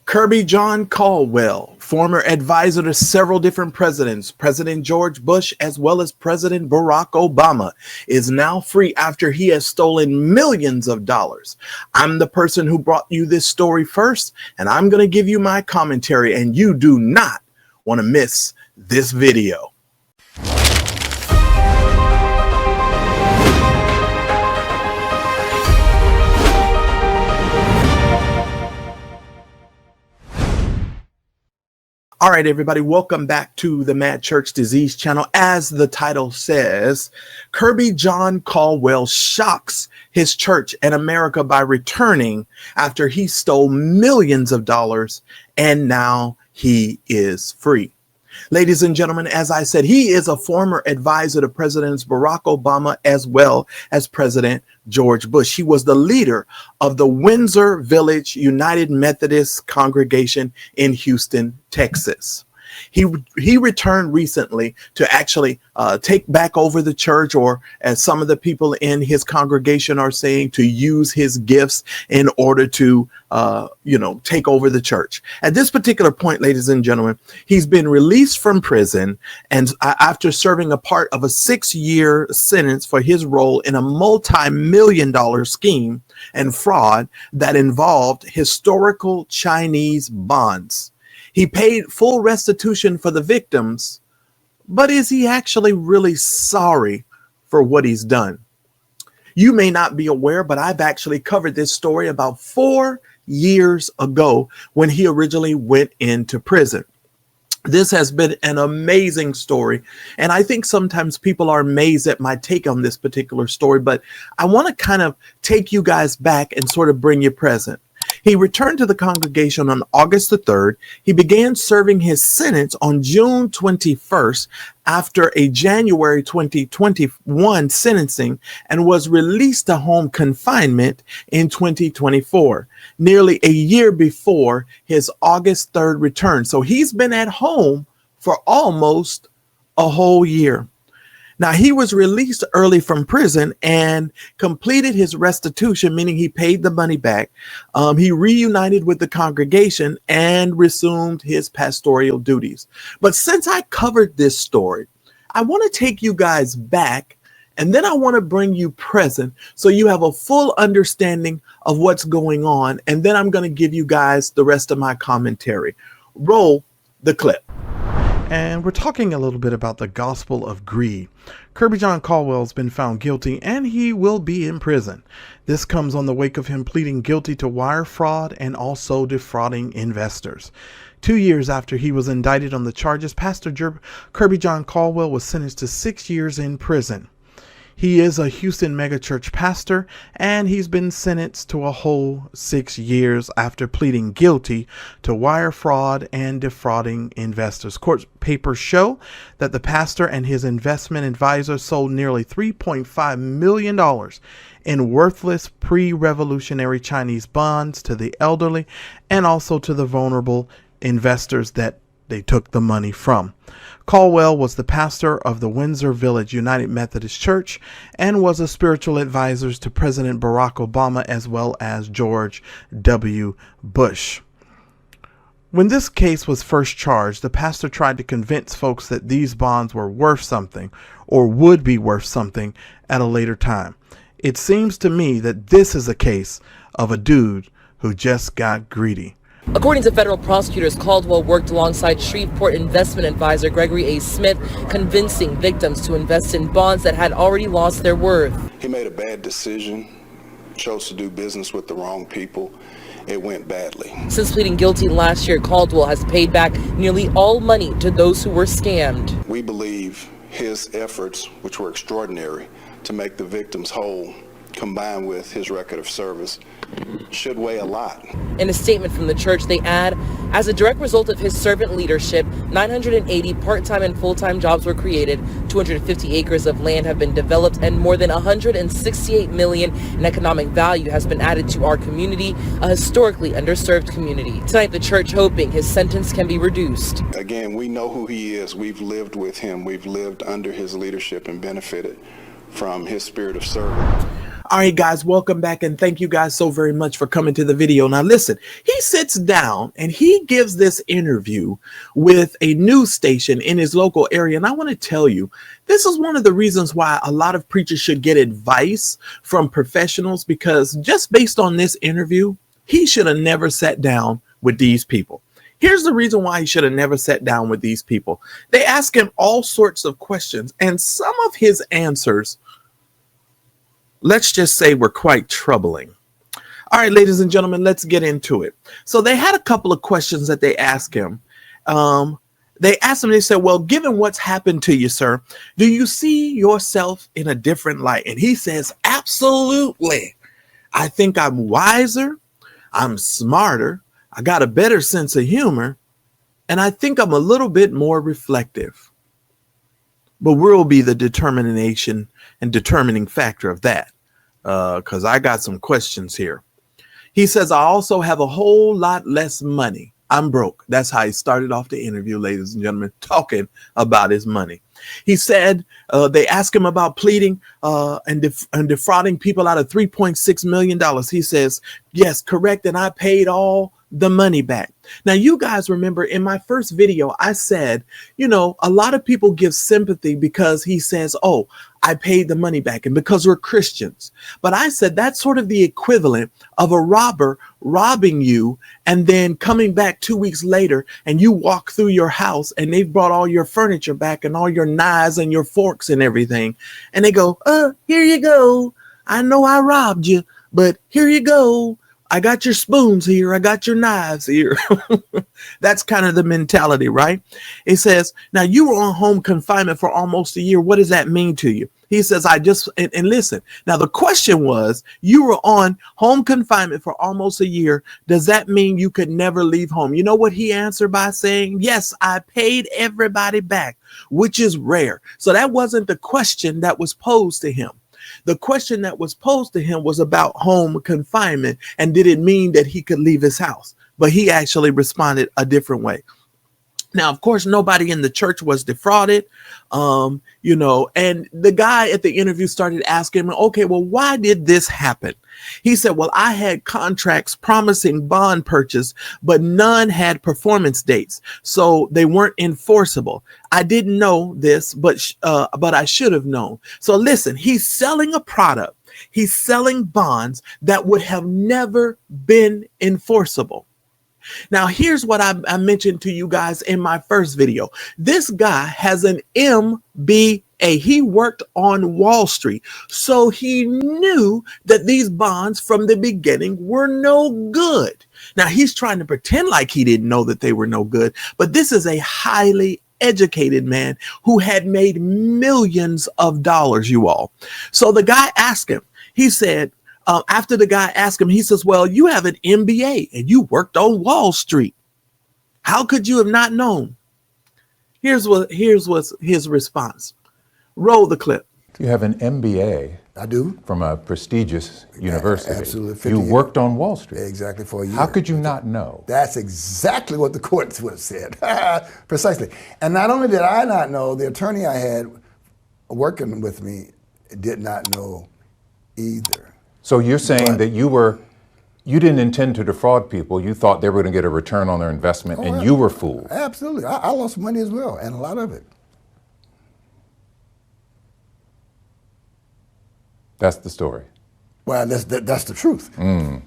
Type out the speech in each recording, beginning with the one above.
Kirbyjon Caldwell, former advisor to several different presidents, President George Bush as well as President Barack Obama, is now free after he has stolen millions of dollars. I'm the person who brought you this story first, and I'm going to give you my commentary, and you do not want to miss this video. All right, everybody, welcome back to the Mad Church Disease channel. As the title says, Kirbyjon Caldwell shocks his church and America by returning after he stole millions of dollars, and now he is free. Ladies and gentlemen, as I said, he is a former advisor to Presidents Barack Obama as well as President George Bush. He was the leader of the Windsor Village United Methodist congregation in Houston, Texas. He returned recently to actually take back over the church, or as some of the people in his congregation are saying, to use his gifts in order to, take over the church. At this particular point, ladies and gentlemen, he's been released from prison, and after serving a part of a 6-year sentence for his role in a multi-million-dollar scheme and fraud that involved historical Chinese bonds. He paid full restitution for the victims, but is he actually really sorry for what he's done? You may not be aware, but I've actually covered this story about 4 years ago when he originally went into prison. This has been an amazing story, and I think sometimes people are amazed at my take on this particular story, but I want to kind of take you guys back and sort of bring you present. He returned to the congregation on August the 3rd. He began serving his sentence on June 21st after a January 2021 sentencing, and was released to home confinement in 2024, nearly a year before his August 3rd return. So he's been at home for almost a whole year. Now, he was released early from prison and completed his restitution, meaning he paid the money back. He reunited with the congregation and resumed his pastoral duties. But since I covered this story, I want to take you guys back, and then I want to bring you present so you have a full understanding of what's going on. And then I'm going to give you guys the rest of my commentary. Roll the clip. And we're talking a little bit about the gospel of greed. Kirbyjon Caldwell has been found guilty, and he will be in prison. This comes on the wake of him pleading guilty to wire fraud and also defrauding investors. 2 years after he was indicted on the charges, Pastor Kirbyjon Caldwell was sentenced to 6 years in prison. He is a Houston Megachurch pastor, and he's been sentenced to a whole 6 years after pleading guilty to wire fraud and defrauding investors. Court papers show that the pastor and his investment advisor sold nearly $3.5 million in worthless pre-revolutionary Chinese bonds to the elderly and also to the vulnerable investors that they took the money from. Caldwell was the pastor of the Windsor Village United Methodist Church and was a spiritual advisor to President Barack Obama as well as George W. Bush. When this case was first charged, the pastor tried to convince folks that these bonds were worth something or would be worth something at a later time. It seems to me that this is a case of a dude who just got greedy. According to federal prosecutors, Caldwell worked alongside Shreveport investment advisor Gregory A. Smith, convincing victims to invest in bonds that had already lost their worth. He made a bad decision, chose to do business with the wrong people. It went badly. Since pleading guilty last year, Caldwell has paid back nearly all money to those who were scammed. We believe his efforts, which were extraordinary, to make the victims whole, combined with his record of service, should weigh a lot. In a statement from the church, they add, as a direct result of his servant leadership, 980 part-time and full-time jobs were created, 250 acres of land have been developed, and more than $168 million in economic value has been added to our community, a historically underserved community. Tonight, the church hoping his sentence can be reduced. Again, we know who he is. We've lived with him. We've lived under his leadership and benefited from his spirit of service. All right, guys, welcome back. And thank you guys so very much for coming to the video. Now, listen, he sits down and he gives this interview with a news station in his local area. And I want to tell you, this is one of the reasons why a lot of preachers should get advice from professionals, because just based on this interview, he should have never sat down with these people. Here's the reason why he should have never sat down with these people. They ask him all sorts of questions, and some of his answers, let's just say, were quite troubling. All right, ladies and gentlemen, let's get into it. So they had a couple of questions that they asked him. They said, well, given what's happened to you, sir, do you see yourself in a different light? And he says, absolutely. I think I'm wiser. I'm smarter. I got a better sense of humor. And I think I'm a little bit more reflective. But we'll be the determination and determining factor of that. Because I got some questions here. He says, I also have a whole lot less money. I'm broke. That's how he started off the interview, ladies and gentlemen, talking about his money. He said they asked him about pleading and defrauding people out of $3.6 million. He says, yes, correct. And I paid all the money back. Now, you guys remember in my first video, I said, you know, a lot of people give sympathy because he says, oh, I paid the money back and because we're Christians. But I said that's sort of the equivalent of a robber robbing you and then coming back 2 weeks later and you walk through your house and they've brought all your furniture back and all your knives and your forks and everything. And they go, here you go. I know I robbed you, but here you go. I got your spoons here. I got your knives here. That's kind of the mentality, right? It says, now you were on home confinement for almost a year. What does that mean to you? He says, and listen, now the question was, you were on home confinement for almost a year. Does that mean you could never leave home? You know what he answered by saying? Yes, I paid everybody back, which is rare. So that wasn't the question that was posed to him. The question that was posed to him was about home confinement and did it mean that he could leave his house? But he actually responded a different way. Now, of course, nobody in the church was defrauded, and the guy at the interview started asking him, okay, well, why did this happen? He said, well, I had contracts promising bond purchase, but none had performance dates, so they weren't enforceable. I didn't know this, but I should have known. So listen, he's selling a product. He's selling bonds that would have never been enforceable. Now, here's what I mentioned to you guys in my first video. This guy has an MBA. He worked on Wall Street, so he knew that these bonds from the beginning were no good. Now, he's trying to pretend like he didn't know that they were no good, but this is a highly educated man who had made millions of dollars, you all. So the guy asked him, he said, after the guy asked him, he says, well, you have an MBA and you worked on Wall Street. How could you have not known? Here's his response. Roll the clip. You have an MBA. I do. From a prestigious university. Absolutely. You worked on Wall Street. Exactly, for a year. How could you not know? That's exactly what the courts would have said. Precisely. And not only did I not know, the attorney I had working with me did not know either. So you're saying that you didn't intend to defraud people. You thought they were going to get a return on their investment, and you were fooled. Absolutely. I lost money as well, and a lot of it. That's the story. Well, that's the truth. Mm.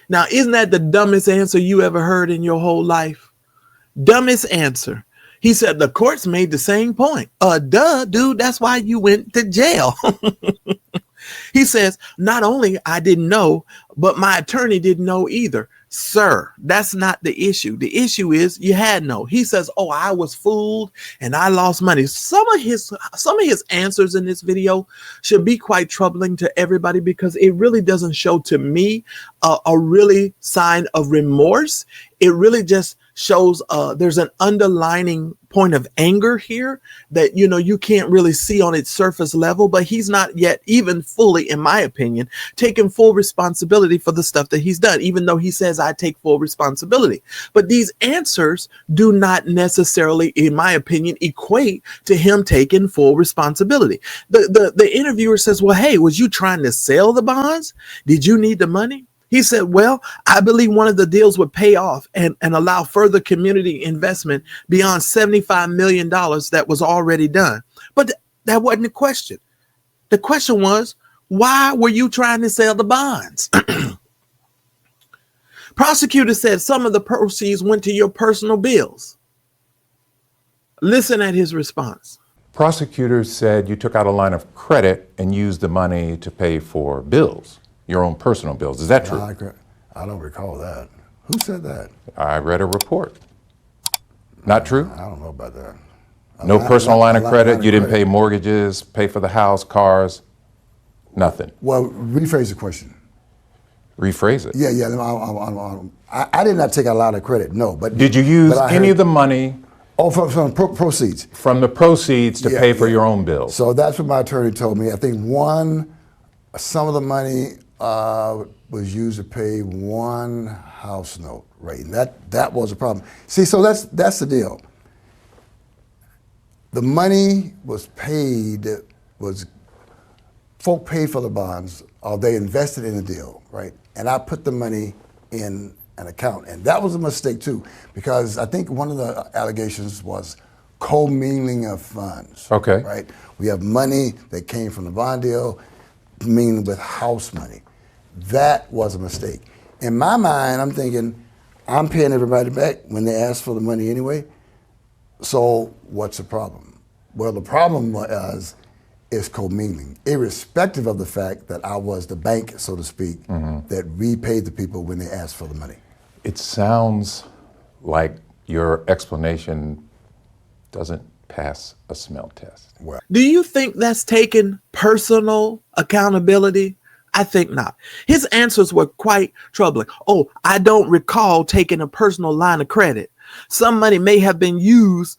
Now, isn't that the dumbest answer you ever heard in your whole life? Dumbest answer. He said the courts made the same point. Duh, dude, that's why you went to jail. He says, not only I didn't know, but my attorney didn't know either. Sir, that's not the issue. The issue is you had no. He says, oh, I was fooled and I lost money. Some of his answers in this video should be quite troubling to everybody because it really doesn't show to me a really sign of remorse. It really just shows there's an underlining point of anger here that, you can't really see on its surface level, but he's not yet even fully, in my opinion, taking full responsibility for the stuff that he's done, even though he says I take full responsibility. But these answers do not necessarily, in my opinion, equate to him taking full responsibility. The interviewer says, well, hey, was you trying to sell the bonds? Did you need the money? He said, well, I believe one of the deals would pay off and allow further community investment beyond $75 million that was already done. But that wasn't the question. The question was, why were you trying to sell the bonds? Prosecutor said some of the proceeds went to your personal bills. Listen at his response. Prosecutors said you took out a line of credit and used the money to pay for bills. Your own personal bills. Is that true? I don't recall that. Who said that? I read a report. Not true? I don't know about that. No personal line of credit? You didn't pay mortgages, pay for the house, cars? Nothing? Well, rephrase the question. Rephrase it. Yeah. I did not take out a lot of credit, no. But did you use any of the money? Oh, from proceeds. From the proceeds to pay for your own bills. So that's what my attorney told me. I think some of the money was used to pay one house note, right? And that was a problem. See, so that's the deal. The money was paid, folk paid for the bonds, or they invested in the deal, right? And I put the money in an account, and that was a mistake too, because I think one of the allegations was co-mingling of funds. Okay. Right? We have money that came from the bond deal, mingling with house money. That was a mistake. In my mind, I'm thinking, I'm paying everybody back when they ask for the money anyway. So what's the problem? Well, the problem is co-mingling, irrespective of the fact that I was the bank, so to speak, that repaid the people when they asked for the money. It sounds like your explanation doesn't pass a smell test. Well, Do you think that's taking personal accountability? I think not. His answers were quite troubling. Oh, I don't recall taking a personal line of credit. Some money may have been used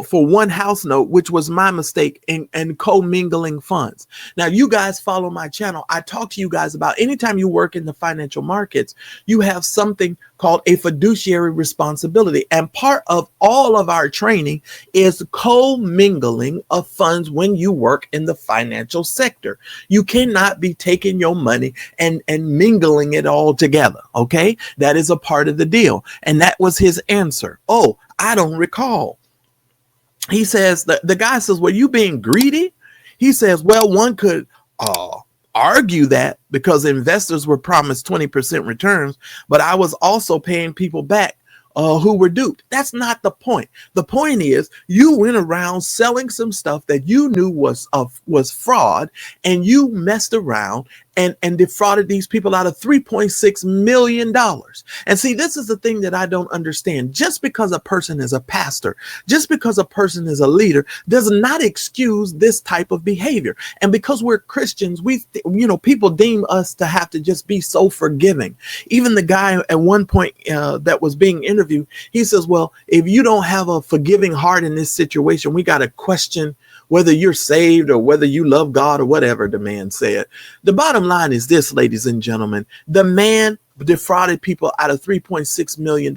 for one house note, which was my mistake, and co-mingling funds. Now, you guys follow my channel. I talk to you guys about anytime you work in the financial markets, you have something called a fiduciary responsibility. And part of all of our training is co-mingling of funds when you work in the financial sector. You cannot be taking your money and mingling it all together. Okay. That is a part of the deal. And that was his answer. Oh, I don't recall. He says, the guy says, were you being greedy? He says, well, one could argue that because investors were promised 20% returns, but I was also paying people back who were duped. That's not the point. The point is you went around selling some stuff that you knew was fraud, and you messed around and defrauded these people out of $3.6 million. And see, this is the thing that I don't understand. Just because a person is a pastor, just because a person is a leader, does not excuse this type of behavior. And because we're Christians, people deem us to have to just be so forgiving. Even the guy at one point that was being interviewed, he says, well, if you don't have a forgiving heart in this situation, we got to question whether you're saved or whether you love God or whatever the man said. The bottom line is this, ladies and gentlemen, the man defrauded people out of $3.6 million.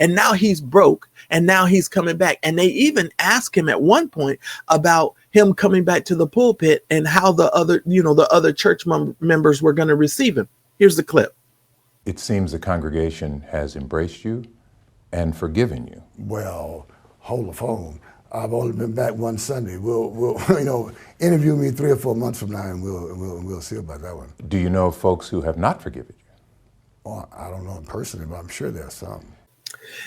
And now he's broke, and now he's coming back. And they even asked him at one point about him coming back to the pulpit and how the other church members were going to receive him. Here's the clip. It seems the congregation has embraced you and forgiven you. Well, hold the phone. I've only been back one Sunday. We'll interview me 3 or 4 months from now, and we'll see about that one. Do you know folks who have not forgiven you? Well, I don't know him personally, but I'm sure there's some.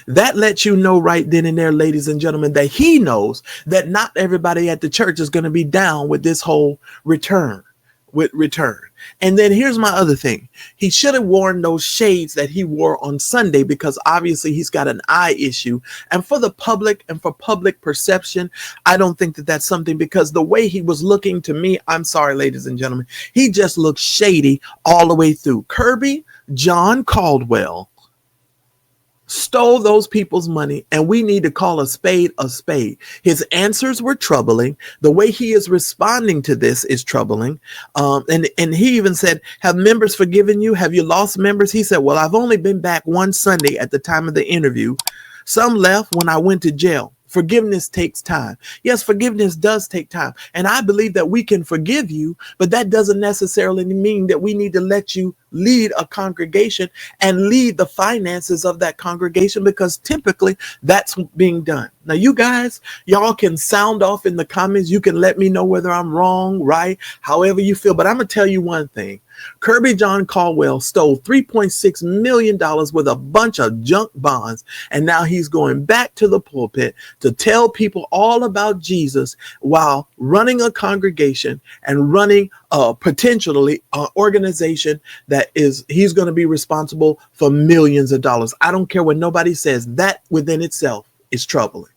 That lets you know right then and there, ladies and gentlemen, that he knows that not everybody at the church is going to be down with this whole return. And then here's my other thing. He should have worn those shades that he wore on Sunday, because obviously he's got an eye issue. And for the public and for public perception, I don't think that that's something, because the way he was looking to me, I'm sorry, ladies and gentlemen, he just looked shady all the way through. Kirbyjon Caldwell stole those people's money, and we need to call a spade a spade. His answers were troubling. The way he is responding to this is troubling. And he even said, have members forgiven you? Have you lost members? He said, well, I've only been back one Sunday at the time of the interview. Some left when I went to jail. Forgiveness takes time. Yes, forgiveness does take time. And I believe that we can forgive you, but that doesn't necessarily mean that we need to let you lead a congregation and lead the finances of that congregation, because typically that's being done. Now, you guys, y'all can sound off in the comments. You can let me know whether I'm wrong, right, however you feel. But I'm going to tell you one thing. Kirbyjon Caldwell stole $3.6 million with a bunch of junk bonds, and now he's going back to the pulpit to tell people all about Jesus while running a congregation and running potentially an organization that he's going to be responsible for millions of dollars. I don't care what nobody says. That within itself is troubling.